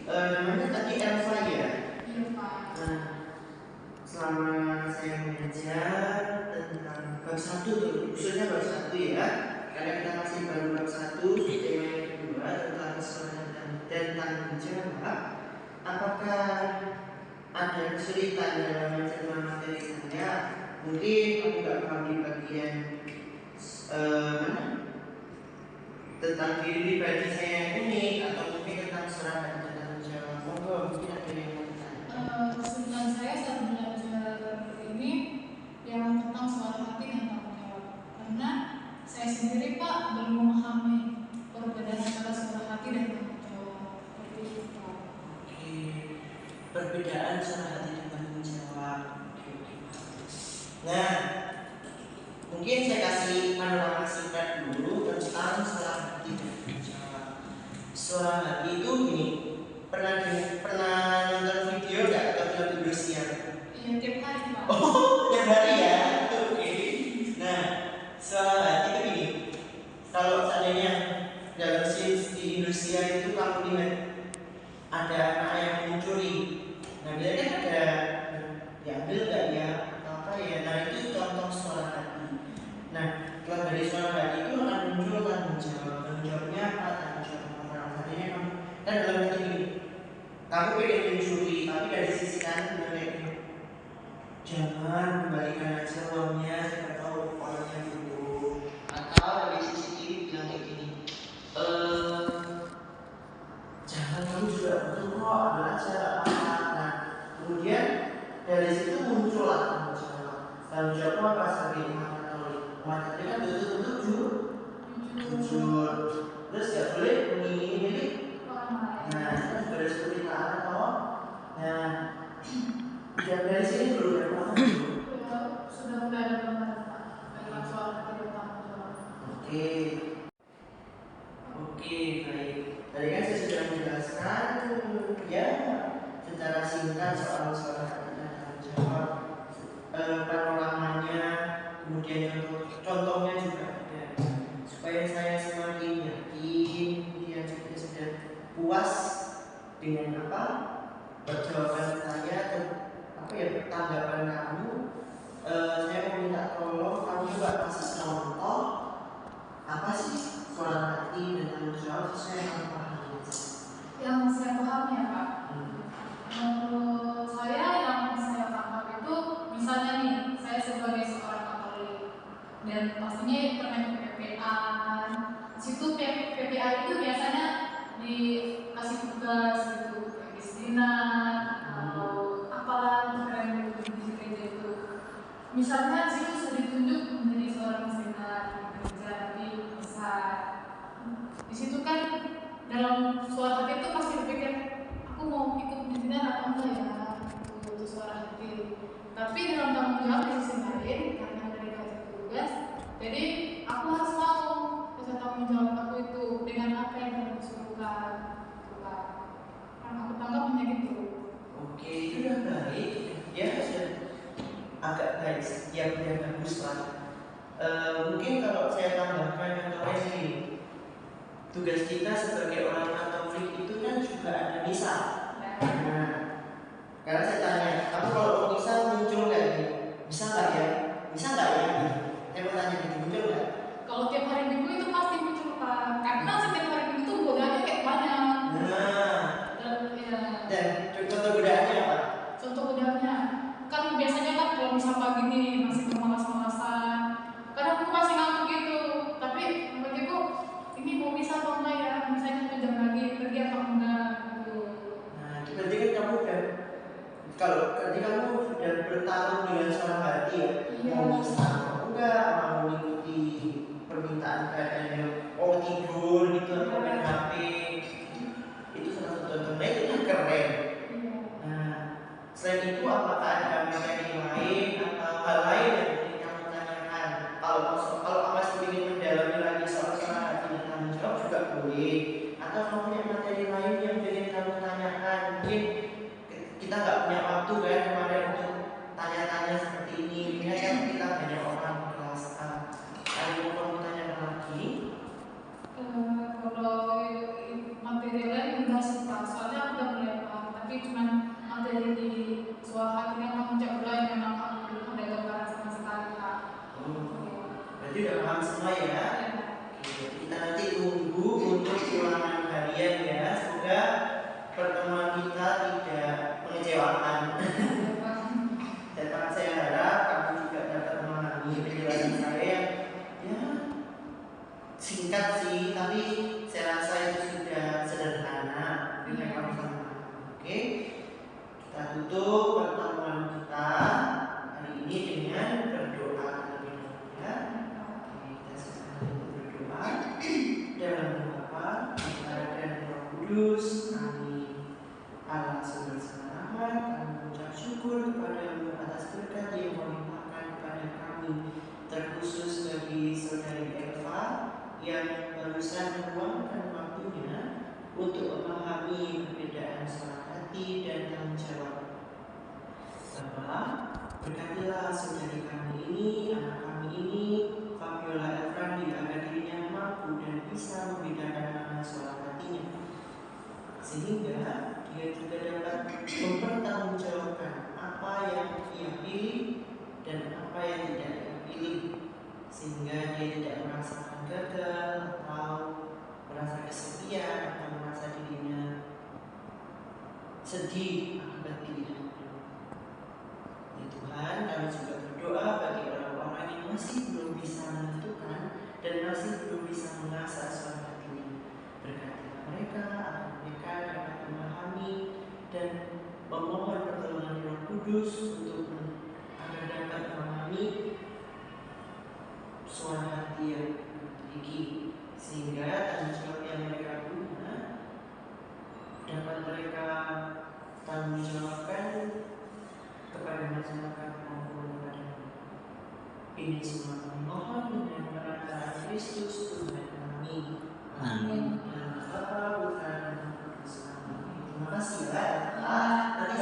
Namanya tadi Elva ya? Iya Pak. Nah, selama saya mengajar tentang bab 1 tuh, khususnya bab 1 ya, karena kita masih baru bab 1, tema yang kedua tentang keselamatan dan tanggung jawab. Apakah ada kesulitan dalam mencerna materi saya? Mungkin aku nggak paham di bagian mana? Tentang diri pribadi saya yang unik, atau mungkin tentang surah dan tanggung jawab. Monggo, mungkin ada yang mau bertanya. Kesulitan saya saat belajar ini yang tentang suara hati dan tanggung jawab. Karena saya sendiri Pak belum memahami perbedaan antara suara hati dan tanggung jawab. Seperti itu Pak. Oke, perbedaan suara hati dan tanggung jawab. Nah, mungkin saya kasih panorama singkat dulu tentang suara hati dan tanggung jawab. Suara hati itu gini, pernah nonton video nggak atau film Indonesia? Iya tiap hari Pak. Oh, tiap hari ya? Oke. Nah, suara hati itu gini, kalau seandainya dalam scenes di Indonesia itu kamu lihat ada anak yang mencuri, nah biasanya kan ada diambil nggak ya atau apa ya, nah itu contoh suara hati. Nah, setelah dari suara hati itu akan muncul tanggung jawabnya apa, tanggung jawab orang artinya kamu kan dalam hati ini kamu pengen mencuri, tapi dari sisi kanan kayak jangan kembalikan aja uangnya, siapa tahu orangnya dulu. Atau dari sisi kiri bilang kayak gini, jangan kamu juga butuh kok, ambil aja apa. Nah, kemudian dari situ muncullah tanggung jawab. Tanggung jawab apa sebagai umat Katolik? Umat Katolik kan betul-betul jujur. Terus gak boleh mengingini Orang lain. nah, itu kan juga ada seperitaan atau nah, yang dari sini dulu ya Pak. Sudah mulai ada gambaran Pak tentang suara hati dan tanggung jawab. Oke, baik. Tadi kan saya sudah menjelaskan ya secara singkat soal suara hati dan tanggung jawab, panoramanya, kemudian contohnya juga ada, supaya saya semakin yakin, kemudian juga sudah puas dengan apa jawaban saya atau apa ya tanggapan kamu. Saya mau minta tolong kamu juga kasih contoh apa sih suara hati dan tanggung jawab sesuai yang kamu pahami. Yang saya pahami ya Pak, menurut saya yang saya tangkap itu misalnya nih saya sebagai seorang Katolik dan pastinya pernah ikut PPA. Situ PPA itu biasanya dikasih tugas gitu kayak Kristina atau apalah keren gitu di gereja itu. Misalnya situ sudah ditunjuk menjadi seorang missioner gereja di besar. Di situ kan dalam suara hati itu pasti berpikir aku mau ikut missioner atau enggak ya, itu suara hati. Tapi dalam tanggung jawab di sisi lain karena udah dikasih tugas, jadi aku harus tahu rasa tanggung jawab aku itu dengan apa yang aku suruhkan. Karena aku tangkapnya gitu. Oke, itu udah baik. Ya sudah agak baik. Ya udah bagus lah. Mungkin kalau saya tambahkan contohnya sih, tugas kita sebagai orang Katolik itu kan juga ada misa. Nah, karena saya tanya, kamu kalau mau misa muncul nggak nih? Bisa nggak ya? Bisa nggak ya? Saya mau tanya, muncul nggak? Kalau tiap hari Minggu itu pasti muncul Pak, karena setiap hari Minggu itu godaannya kayak banyak. Nah, dan contoh godaannya apa? Contoh godaannya, kan biasanya kan kalau misal pagi nih masih kemalas-malasan, kadang aku masih ngantuk gitu, tapi tiba-tiba ini mau bisa atau enggak ya, misalnya 1 jam lagi pergi atau enggak gitu. Nah, itu berarti kan kamu udah, kalau berarti kamu sudah bertarung dengan suara hati ya, mau bisa atau enggak, mau mengikuti permintaan keadaannya, oh tidur gitu atau main HP, itu salah satu contohnya itu kan keren. Nah, selain itu apakah ada materi lain atau hal lain yang ingin kamu tanyakan? Kalau kamu ingin mendalami lagi soal suara hati dan tanggung jawab juga boleh. Atau kamu punya materi lain yang ingin kamu tanyakan? Mungkin kita nggak punya waktu kan kemarin untuk tanya-tanya seperti ini. Ini kan kita banyak orang di kelas A. Ada yang mau kamu tanyakan lagi? Kalau materi lain enggak sih Pak, soalnya aku udah mulai tapi cuma materi di suara hati yang kamu coba yang memang kamu belum ada gambaran sama sekali Kak. Berarti udah paham semua ya? Ya. Kita nanti tunggu untuk ulangan harian ya. Semoga pertemuan kita tidak mengecewakan. Dan saya harap kamu juga dapat memahami penjelasan saya yang ya singkat sih, tapi saya rasa itu sudah sederhana dengan kamu sama. Oke, kita tutup pertemuan kita hari ini dengan berdoa terlebih dahulu ya. Kita sekarang berdoa dalam nama Bapa, Putra dan Roh Kudus. Amin. Allah Subhanahu wa Ta'ala, kami mengucap syukur kepada-Mu atas berkat yang Kau limpahkan kepada kami, terkhusus bagi saudari Eva yang barusan meluangkan waktunya untuk memahami perbedaan suara hati dan tanggung jawab. Bapa, berkatilah saudari kami ini, anak kami ini, Fabiola Efrandi, agar dirinya mampu dan bisa membedakan mana suara hatinya, sehingga dia juga dapat mempertanggungjawabkan apa yang ia pilih dan apa yang tidak ia pilih, sehingga dia tidak merasakan gagal atau merasa kesepian atau merasa dirinya sedih akibat pilihan itu. Ya Tuhan, kami juga berdoa bagi orang-orang yang masih belum bisa menentukan dan masih belum bisa mengasah suara hatinya. Berkatilah mereka agar mereka dapat memahami dan memohon pertolongan Roh Kudus untuk agar dapat memahami suara hati yang tinggi, sehingga tanggung jawab yang mereka punya dapat mereka tanggung jawabkan kepada masyarakat maupun kepada ini semua kami mohon dengan perkataan Kristus Tuhan kami. Amin. Dan Bapa, Putra dan Roh Kudus. Terima kasih ya. Nanti